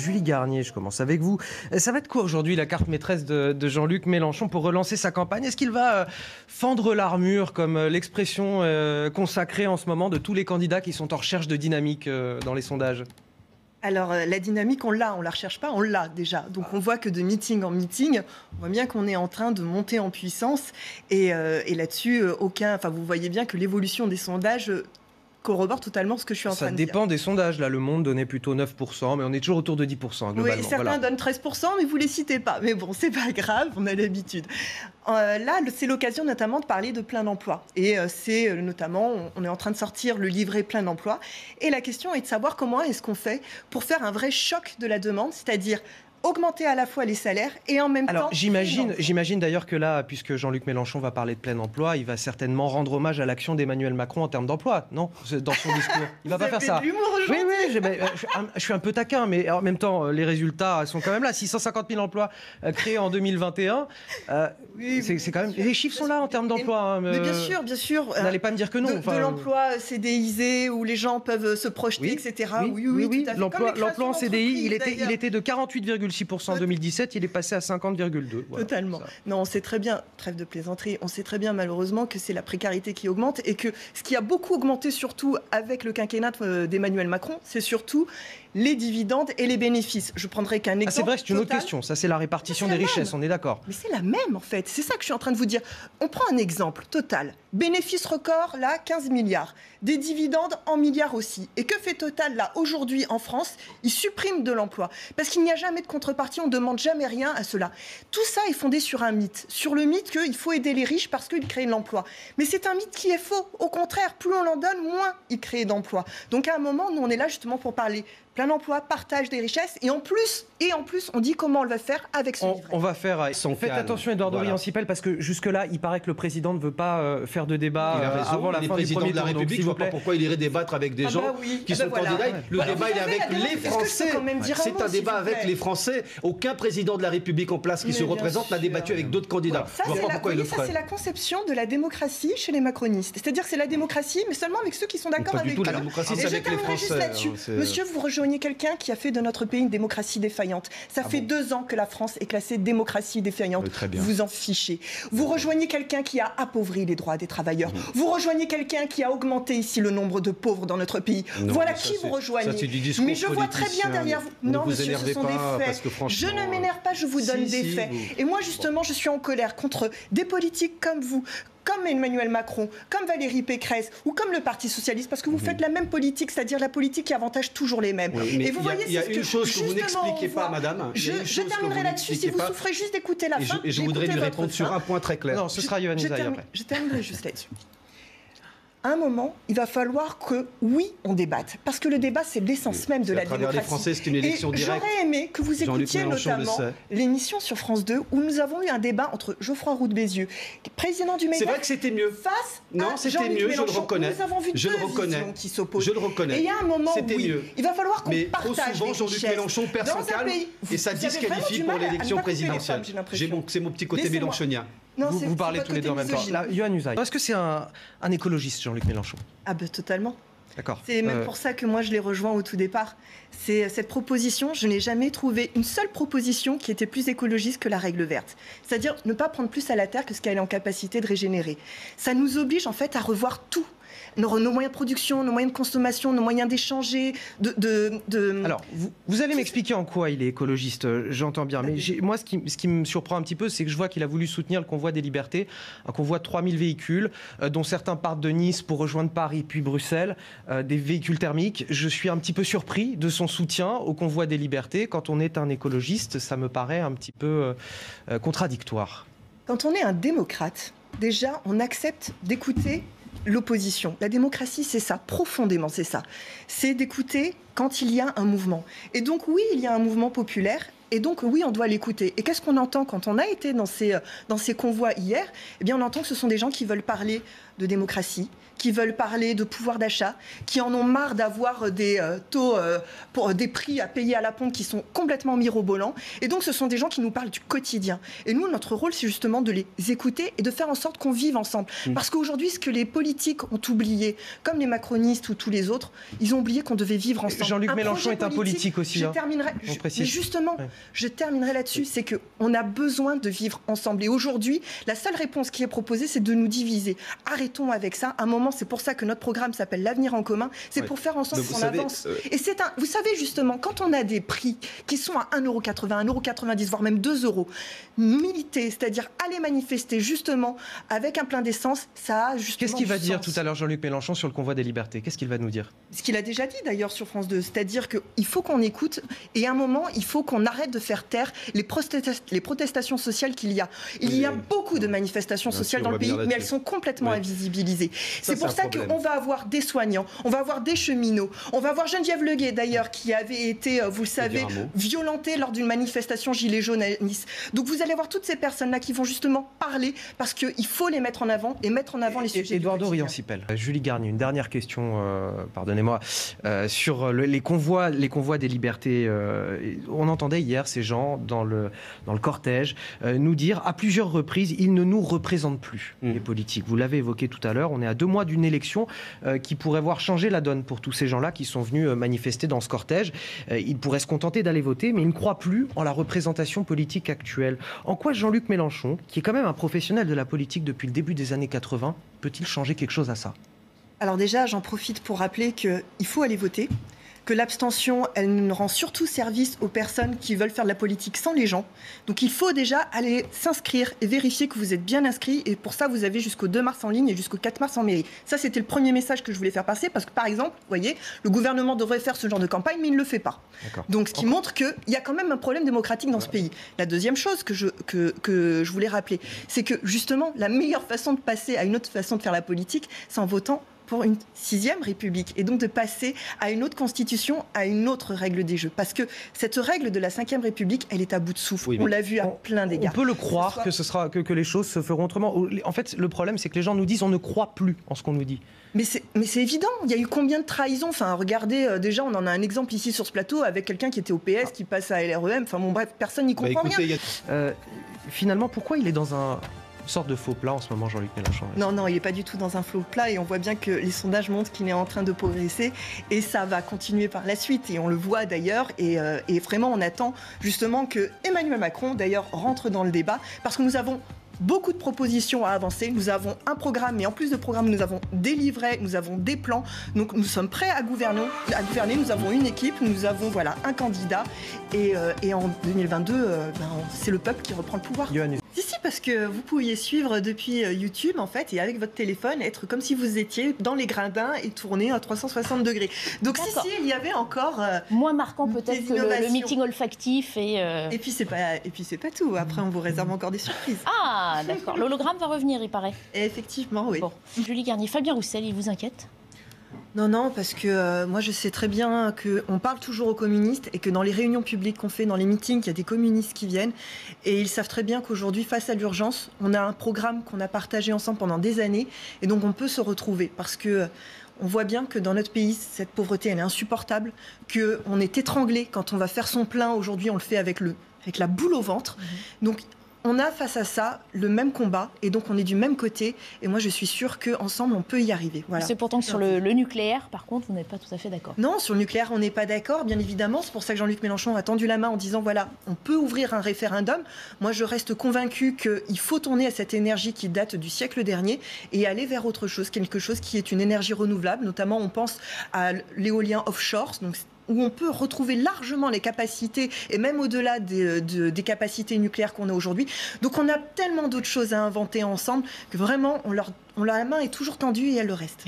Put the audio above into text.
Julie Garnier, je commence avec vous. Ça va être quoi aujourd'hui la carte maîtresse de Jean-Luc Mélenchon pour relancer sa campagne? Est-ce qu'il va fendre l'armure, comme l'expression consacrée en ce moment de tous les candidats qui sont en recherche de dynamique dans les sondages? Alors, la dynamique, on la recherche pas, on l'a déjà. Donc, on voit que de meeting en meeting, on voit bien qu'on est en train de monter en puissance. Et là-dessus, vous voyez bien que l'évolution des sondages corrobore totalement ce que je suis en train de dire. Ça dépend des sondages. Là, Le Monde donnait plutôt 9%, mais on est toujours autour de 10% globalement. Oui, certains donnent 13%, mais vous les citez pas. Mais bon, c'est pas grave, on a l'habitude. Là, c'est l'occasion notamment de parler de plein emploi. Et c'est notamment, on est en train de sortir le livret plein emploi. Et la question est de savoir comment est-ce qu'on fait pour faire un vrai choc de la demande, c'est-à-dire augmenter à la fois les salaires et en même temps... Alors j'imagine d'ailleurs que là, puisque Jean-Luc Mélenchon va parler de plein emploi, il va certainement rendre hommage à l'action d'Emmanuel Macron en termes d'emploi, non? Dans son discours. Il va pas faire ça. Oui, je suis un peu taquin, mais en même temps, les résultats sont quand même là. 650 000 emplois créés en 2021. C'est quand même... Les chiffres sont là en termes d'emploi. Mais bien sûr. Vous n'allez pas me dire que non. De l'emploi CDIsé, où les gens peuvent se projeter, etc. Oui. L'emploi en CDI, il était de 48,6% en 2017, il est passé à 50,2%. Voilà, totalement. Non, on sait très bien, trêve de plaisanterie, on sait très bien malheureusement que c'est la précarité qui augmente et que ce qui a beaucoup augmenté surtout avec le quinquennat d'Emmanuel Macron, c'est surtout les dividendes et les bénéfices. Je prendrai qu'un exemple. C'est vrai, c'est une autre question. Ça, c'est la répartition des richesses, on est d'accord. Mais c'est la même, en fait. C'est ça que je suis en train de vous dire. On prend un exemple. Total. Bénéfice record, là, 15 milliards. Des dividendes en milliards aussi. Et que fait Total, là, aujourd'hui, en France? Il supprime de l'emploi. Parce qu'il n'y a jamais de contrepartie, on ne demande jamais rien à cela. Tout ça est fondé sur un mythe. Sur le mythe qu'il faut aider les riches parce qu'ils créent de l'emploi. Mais c'est un mythe qui est faux. Au contraire, plus on en donne, moins ils créent d'emplois. Donc, à un moment, nous, on est là justement pour parler plein emploi, partage des richesses, et en plus, on dit comment on va faire avec ce livret. On va faire... Faites attention, Eduardo Riancipel, parce que jusque-là, il paraît que le président ne veut pas faire de débat avant la fin du premier tour. Il est président de la République, je ne vois pas pourquoi il irait débattre avec des gens qui sont candidats. Le débat, il est avec les Français. C'est un débat avec les Français. Aucun président de la République en place qui se représente n'a débattu avec d'autres candidats. Je ne vois pas pourquoi il le ferait. Ça, c'est la conception de la démocratie chez les macronistes. C'est-à-dire que c'est la démocratie, mais seulement avec ceux qui sont d'accord avec eux. La démocratie, c'est avec les Français. Monsieur, vous rejoignez quelqu'un qui a fait de notre pays une démocratie défaillante. Ça fait 2 ans que la France est classée démocratie défaillante. Vous en fichez. Vous rejoignez quelqu'un qui a appauvri les droits des travailleurs. Vous rejoignez quelqu'un qui a augmenté ici le nombre de pauvres dans notre pays. Voilà qui vous rejoignez. Mais je vois très bien derrière vous. Non, monsieur, ce sont des faits. Je ne m'énerve pas, je vous donne des faits. Et moi, justement, je suis en colère contre des politiques comme vous, comme Emmanuel Macron, comme Valérie Pécresse ou comme le Parti Socialiste, parce que vous faites la même politique, c'est-à-dire la politique qui avantage toujours les mêmes. Et vous voyez, il y a une chose que vous n'expliquez pas, madame. Je terminerai là-dessus, si vous souffrez juste d'écouter la fin. Et je voudrais lui répondre sur un point très clair. Non, ce sera Yohann Usaï après. Je terminerai juste là-dessus. À un moment, il va falloir que, oui, on débatte. Parce que le débat, c'est l'essence même de la démocratie. Les Français, c'est une élection directe. J'aurais aimé que vous écoutiez notamment l'émission sur France 2 où nous avons eu un débat entre Geoffroy Roux de Bézieux, président du MEDEF. C'est vrai que c'était mieux. Non, c'était mieux, je le reconnais. Nous avons vu deux visions qui s'opposent. Je le reconnais. Et il y a un moment où il va falloir qu'on Mais partage trop souvent, Jean-Luc Mélenchon perd son calme et ça disqualifie pour l'élection présidentielle. C'est mon petit côté mélenchonien. Vous parlez tous les deux en même temps. Yohann Usaï. Est-ce que c'est un écologiste, Jean-Luc Mélenchon? Ah ben totalement. D'accord. C'est même pour ça que moi je l'ai rejoint au tout départ. C'est cette proposition, je n'ai jamais trouvé une seule proposition qui était plus écologiste que la règle verte. C'est-à-dire ne pas prendre plus à la terre que ce qu'elle est en capacité de régénérer. Ça nous oblige en fait à revoir tout. Nos moyens de production, nos moyens de consommation, nos moyens d'échanger, Alors, vous allez m'expliquer en quoi il est écologiste, j'entends bien. Mais moi, ce qui me surprend un petit peu, c'est que je vois qu'il a voulu soutenir le convoi des libertés, un convoi de 3000 véhicules, dont certains partent de Nice pour rejoindre Paris puis Bruxelles, des véhicules thermiques. Je suis un petit peu surpris de son soutien au convoi des libertés. Quand on est un écologiste, ça me paraît un petit peu contradictoire. Quand on est un démocrate, déjà, on accepte d'écouter l'opposition. La démocratie, c'est ça, profondément, c'est ça. C'est d'écouter quand il y a un mouvement. Et donc, oui, il y a un mouvement populaire. Et donc, oui, on doit l'écouter. Et qu'est-ce qu'on entend quand on a été dans ces convois hier? Eh bien, on entend que ce sont des gens qui veulent parler de démocratie, qui veulent parler de pouvoir d'achat, qui en ont marre d'avoir des taux, pour des prix à payer à la pompe qui sont complètement mirobolants. Et donc, ce sont des gens qui nous parlent du quotidien. Et nous, notre rôle, c'est justement de les écouter et de faire en sorte qu'on vive ensemble. Parce qu'aujourd'hui, ce que les politiques ont oublié, comme les macronistes ou tous les autres, ils ont oublié qu'on devait vivre ensemble. Jean-Luc Mélenchon est un politique aussi. Mais justement, je terminerai là-dessus, c'est qu'on a besoin de vivre ensemble. Et aujourd'hui, la seule réponse qui est proposée, c'est de nous diviser. Arrêtons avec ça. À un moment, c'est pour ça que notre programme s'appelle l'Avenir en commun. C'est pour faire en sorte qu'on avance. Et vous savez justement, quand on a des prix qui sont à 1,80 €, 1,90 €, voire même 2 €, militer, c'est-à-dire aller manifester justement avec un plein d'essence, ça a justement Qu'est-ce qu'il va dire sens. tout à l'heure Jean-Luc Mélenchon sur le convoi des libertés? Qu'est-ce qu'il va nous dire? Ce qu'il a déjà dit d'ailleurs sur France 2, c'est-à-dire qu'il faut qu'on écoute et à un moment, il faut qu'on arrête de faire taire les protestations sociales qu'il y a. Il y a beaucoup de manifestations sociales dans le pays, mais elles sont complètement invisibilisées. C'est pour ça qu'on va avoir des soignants, on va avoir des cheminots, on va avoir Geneviève Leguet d'ailleurs qui avait été, vous le savez, violentée lors d'une manifestation Gilets jaunes à Nice. Donc vous allez avoir toutes ces personnes-là qui vont justement parler parce qu'il faut les mettre en avant et mettre en avant les sujets. Eduardo Riancipel. Julie Garnier, une dernière question, pardonnez-moi, sur les convois des libertés. On entendait hier ces gens dans le cortège nous dire à plusieurs reprises, ils ne nous représentent plus, les politiques. Vous l'avez évoqué tout à l'heure, on est à 2 mois d'une élection qui pourrait voir changer la donne pour tous ces gens-là qui sont venus manifester dans ce cortège. Ils pourraient se contenter d'aller voter, mais ils ne croient plus en la représentation politique actuelle. En quoi Jean-Luc Mélenchon, qui est quand même un professionnel de la politique depuis le début des années 80, peut-il changer quelque chose à ça? Alors déjà, j'en profite pour rappeler qu'il faut aller voter, que l'abstention, elle rend surtout service aux personnes qui veulent faire de la politique sans les gens. Donc il faut déjà aller s'inscrire et vérifier que vous êtes bien inscrit. Et pour ça, vous avez jusqu'au 2 mars en ligne et jusqu'au 4 mars en mairie. Ça, c'était le premier message que je voulais faire passer parce que, par exemple, vous voyez, le gouvernement devrait faire ce genre de campagne, mais il ne le fait pas. Donc ce qui montre qu'il y a quand même un problème démocratique dans ce pays. La deuxième chose que je voulais rappeler, c'est que justement, la meilleure façon de passer à une autre façon de faire la politique, c'est en votant pour une 6e République et donc de passer à une autre constitution, à une autre règle des jeux. Parce que cette règle de la 5e République, elle est à bout de souffle. On l'a vu à plein d'égards. On peut le croire que les choses se feront autrement. En fait, le problème, c'est que les gens nous disent on ne croit plus en ce qu'on nous dit. Mais c'est évident. Il y a eu combien de trahisons? Enfin, regardez, déjà, on en a un exemple ici sur ce plateau avec quelqu'un qui était au PS, qui passe à LREM. Enfin bon, bref, personne n'y comprend rien. Finalement, pourquoi il est dans une sorte de faux plat en ce moment, Jean-Luc Mélenchon? Non, il n'est pas du tout dans un faux plat et on voit bien que les sondages montrent qu'il est en train de progresser et ça va continuer par la suite et on le voit d'ailleurs et vraiment on attend justement que Emmanuel Macron d'ailleurs rentre dans le débat parce que nous avons beaucoup de propositions à avancer. Nous avons un programme, mais en plus de programme, nous avons des livrets, nous avons des plans. Donc nous sommes prêts à gouverner. Nous avons une équipe, nous avons un candidat. Et en 2022, c'est le peuple qui reprend le pouvoir. Si, parce que vous pouviez suivre depuis YouTube, en fait, et avec votre téléphone, être comme si vous étiez dans les gradins et tourner à 360 degrés. Donc si, il y avait encore... moins marquant peut-être que le meeting olfactif et... Et puis c'est pas tout. Après, on vous réserve encore des surprises. Ah, d'accord. L'hologramme va revenir, il paraît. Et effectivement, oui. Bon. Julie Garnier, Fabien Roussel, il vous inquiète? Non, parce que moi je sais très bien qu'on parle toujours aux communistes et que dans les réunions publiques qu'on fait, dans les meetings, il y a des communistes qui viennent et ils savent très bien qu'aujourd'hui, face à l'urgence, on a un programme qu'on a partagé ensemble pendant des années et donc on peut se retrouver parce que on voit bien que dans notre pays, cette pauvreté, elle est insupportable, qu'on est étranglé quand on va faire son plein. Aujourd'hui, on le fait avec la boule au ventre. Donc, on a face à ça le même combat et donc on est du même côté et moi je suis sûre qu'ensemble on peut y arriver. Voilà. C'est pourtant que sur le nucléaire, par contre, vous n'êtes pas tout à fait d'accord. Non, sur le nucléaire on n'est pas d'accord, bien évidemment. C'est pour ça que Jean-Luc Mélenchon a tendu la main en disant voilà, on peut ouvrir un référendum. Moi je reste convaincue qu'il faut tourner à cette énergie qui date du siècle dernier et aller vers autre chose, quelque chose qui est une énergie renouvelable. Notamment on pense à l'éolien offshore, donc où on peut retrouver largement les capacités, et même au-delà des capacités nucléaires qu'on a aujourd'hui. Donc on a tellement d'autres choses à inventer ensemble que vraiment, la main est toujours tendue et elle le reste.